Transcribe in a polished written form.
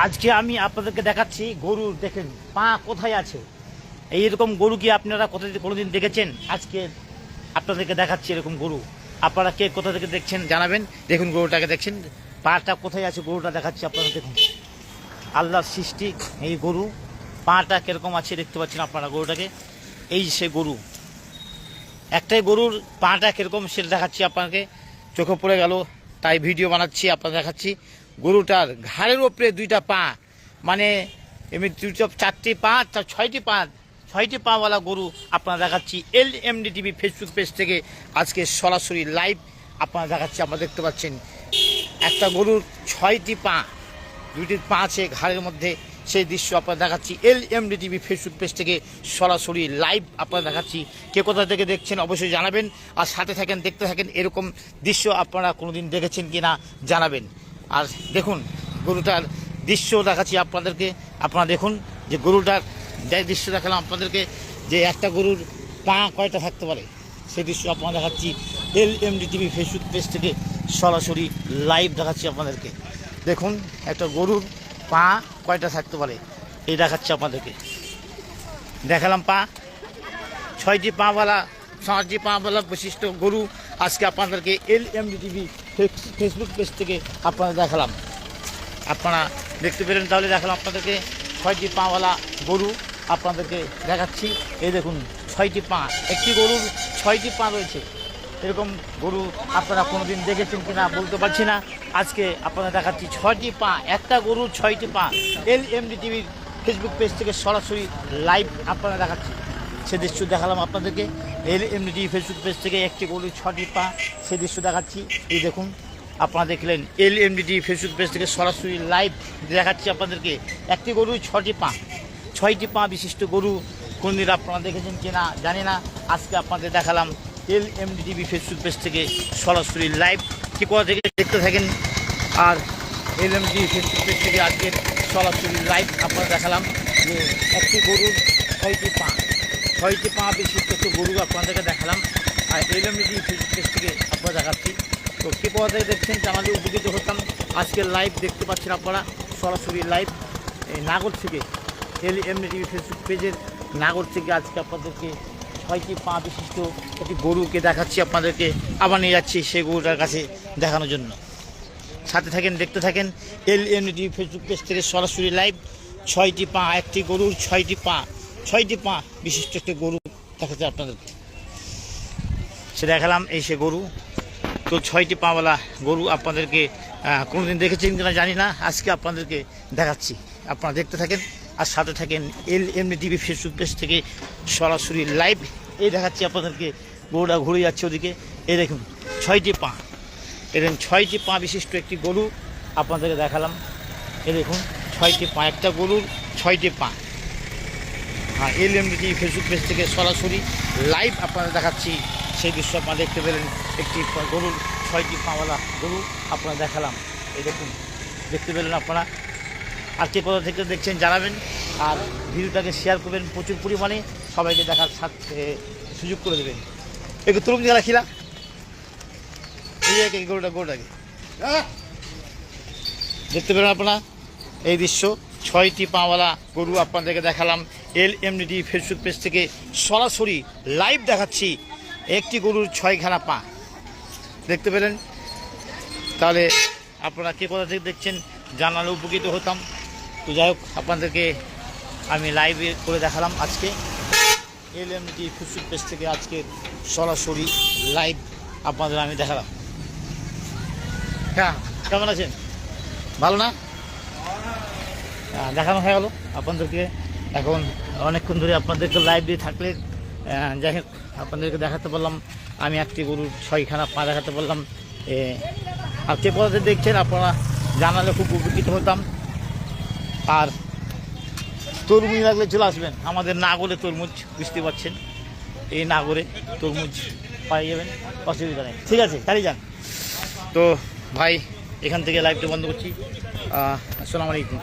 আজকে আমি আপনাদেরকে দেখাচ্ছি গরুর, দেখেন পা কোথায় আছে। এইরকম গরু কি আপনারা কোনোদিন দেখেছেন? আজকে আপনাদেরকে দেখাচ্ছি এরকম গরু। আপনারা কে কোথা থেকে দেখছেন জানাবেন। দেখুন গরুটাকে দেখছেন, পাটা কোথায় আছে, গরুটা দেখাচ্ছি আপনারা দেখুন। আল্লাহর সৃষ্টি এই গরু, পাটা কিরকম আছে দেখতে পাচ্ছেন আপনারা গরুটাকে। এই সে গরু, একটাই গরুর পাটা কিরকম সেটা দেখাচ্ছি আপনাকে। চোখে পড়ে গেল তাই ভিডিও বানাচ্ছি, আপনারা দেখাচ্ছি। গরুটার ঘাড়ের ওপরে দুইটা পা, মানে এমনি দুটো চারটি পা, ছয়টি পাওয়ালা গরু আপনারা দেখাচ্ছি। LMD TV ফেসবুক পেজ থেকে আজকে সরাসরি লাইভ আপনারা দেখাচ্ছি। আপনারা দেখতে পাচ্ছেন একটা গরুর 6টি পা, দুইটি পা আছে ঘাড়ের মধ্যে, সেই দৃশ্য আপনারা দেখাচ্ছি। LMD TV ফেসবুক পেজ থেকে সরাসরি লাইভ আপনারা দেখাচ্ছি। কে কোথা থেকে দেখছেন অবশ্যই জানাবেন, আর সাথে থাকেন, দেখতে থাকেন। এরকম দৃশ্য আপনারা কোনোদিন দেখেছেন কি না জানাবেন। আর দেখুন গরুটার দৃশ্য দেখাচ্ছি আপনাদেরকে। আপনারা দেখুন যে গরুটার যে দৃশ্য দেখালাম আপনাদেরকে, যে একটা গরুর পা কয়টা থাকতে পারে সেই দৃশ্য আপনারা দেখাচ্ছি। LMD TV ফেসবুক পেজ থেকে সরাসরি লাইভ দেখাচ্ছি আপনাদেরকে। দেখুন একটা গরুর পা কয়টা থাকতে পারে এই দেখাচ্ছি আপনাদেরকে। দেখালাম পা, 6টি পাওয়ালা বিশিষ্ট গরু আজকে আপনাদেরকে LMD TV ফেসবুক পেজ থেকে আপনারা দেখালাম। আপনারা দেখতে পেলেন, তাহলে দেখালাম আপনাদেরকে 6টি পাওয়ালা গরু আপনাদেরকে দেখাচ্ছি। এই দেখুন 6টি পা, একটি গরুর 6টি পা রয়েছে। এরকম গরু আপনারা কোনোদিন দেখেছেন কিনা বলতে পারছি না। আজকে আপনারা দেখাচ্ছি 6টি পা, একটা গরুর 6টি পা। LMD TV ফেসবুক পেজ থেকে সরাসরি লাইভ আপনারা দেখাচ্ছি, সে দৃশ্য দেখালাম আপনাদেরকে। LMD TV ফেসবুক পেজ থেকে একটি গরুর 6টি পা, সে দৃশ্য দেখাচ্ছি। এই দেখুন আপনারা দেখলেন LMD TV ফেসবুক পেজ থেকে সরাসরি লাইভ দেখাচ্ছি আপনাদেরকে। একটি গরুর 6টি পা বিশিষ্ট গরু কোনদিন আপনারা দেখেছেন কিনা জানি না। আজকে আপনাদের দেখালাম LMD TV ফেসবুক পেজ থেকে সরাসরি লাইভ। কি কোথা থেকে দেখতে থাকেন। আর LMD TV ফেসবুক পেজ থেকে আজকে সরাসরি লাইভ আপনারা দেখালাম যে একটি গরুর 6টি পা বিশিষ্ট একটি গরু আপনাদেরকে দেখালাম। আর LMD TV ফেসবুক পেজ থেকে আপনারা দেখাচ্ছি। তো কে কোথা থেকে দেখছেন জানালে উপকৃত হতাম। আজকে লাইভ দেখতে পাচ্ছেন আপনারা সরাসরি লাইভ এই নাগর থেকে, LMD TV ফেসবুক পেজের নাগর থেকে আজকে আপনাদেরকে 6টি পা বিশিষ্ট একটি গরুকে দেখাচ্ছি আপনাদেরকে। আবার নিয়ে যাচ্ছি সেই গরুটার কাছে দেখানোর জন্য। সাথে থাকেন, দেখতে থাকেন। LMD TV ফেসবুক পেজ থেকে সরাসরি লাইভ। 6টি পা, একটি গরুর 6টি পা বিশিষ্ট একটি গরু দেখাচ্ছে আপনাদেরকে। সে দেখালাম এই সে গরু। তো 6টি পাওয়ালা গরু আপনাদেরকে কোনোদিন দেখেছেন কিনা জানি না, আজকে আপনাদেরকে দেখাচ্ছি। আপনারা দেখতে থাকেন আর সাথে থাকেন। LMD TV ফেসবুক পেজ থেকে সরাসরি লাইভ এই দেখাচ্ছি আপনাদেরকে। গরুটা ঘুরে যাচ্ছে ওদিকে। এই দেখুন 6টি পা, এরকম 6টি পা বিশিষ্ট একটি গরু আপনাদেরকে দেখালাম। এই দেখুন 6টি পা, একটা গরুর 6টি পা। হ্যাঁ, LMD TV ফেসবুক পেজ থেকে সরাসরি লাইভ আপনাদের দেখাচ্ছি। সেই দৃশ্য আপনারা দেখতে পেলেন। একটি গরুর 6টি পাওয়ালা গরু আপনারা দেখালাম। এই দেখুন দেখতে পেলেন আপনারা। আর কে কোথা থেকে দেখছেন জানাবেন, আর ভিডিওটাকে শেয়ার করবেন প্রচুর পরিমাণে, সবাইকে দেখার সাথে সুযোগ করে দেবেন। একটু তরুণ যারা খিলা এই গরুটাকে দেখতে পেলেন আপনারা। এই দৃশ্য 6টি পাওয়ালা গরু আপনাদেরকে দেখালাম। LMD TV ফেসবুক পেজ থেকে সরাসরি লাইভ দেখাচ্ছি। একটি গরুর 6খানা পা দেখতে পেলেন। তাহলে আপনারা কে কোথা থেকে দেখছেন জানালে উপকৃত হতাম। তো যাই হোক, আপনাদেরকে আমি লাইভে করে দেখালাম আজকে। LMD TV ফেসবুক পেজ থেকে আজকে সরাসরি লাইভ আপনাদের আমি দেখালাম। হ্যাঁ, কেমন আছেন? ভালো না? দেখানো হয়ে গেল আপনাদেরকে। এখন অনেকক্ষণ ধরে আপনাদেরকে লাইভ দিয়ে থাকলে যাই হোক আপনাদেরকে দেখাতে পারলাম। আমি একটি গরুর 6খানা পা দেখাতে পারলাম। আর কে কোথাতে দেখছেন আপনারা জানালে খুব উপকৃত হতাম। আর তরমুজ লাগলে চলে আসবেন আমাদের নাগরে। তরমুজ বুঝতে পারছেন, এই নাগরে তরমুজ পাই যাবেন, অসুবিধা নেই। ঠিক আছে, চালিয়ে যান। তো ভাই এখান থেকে লাইভটা বন্ধ করছি। আসসালামু আলাইকুম।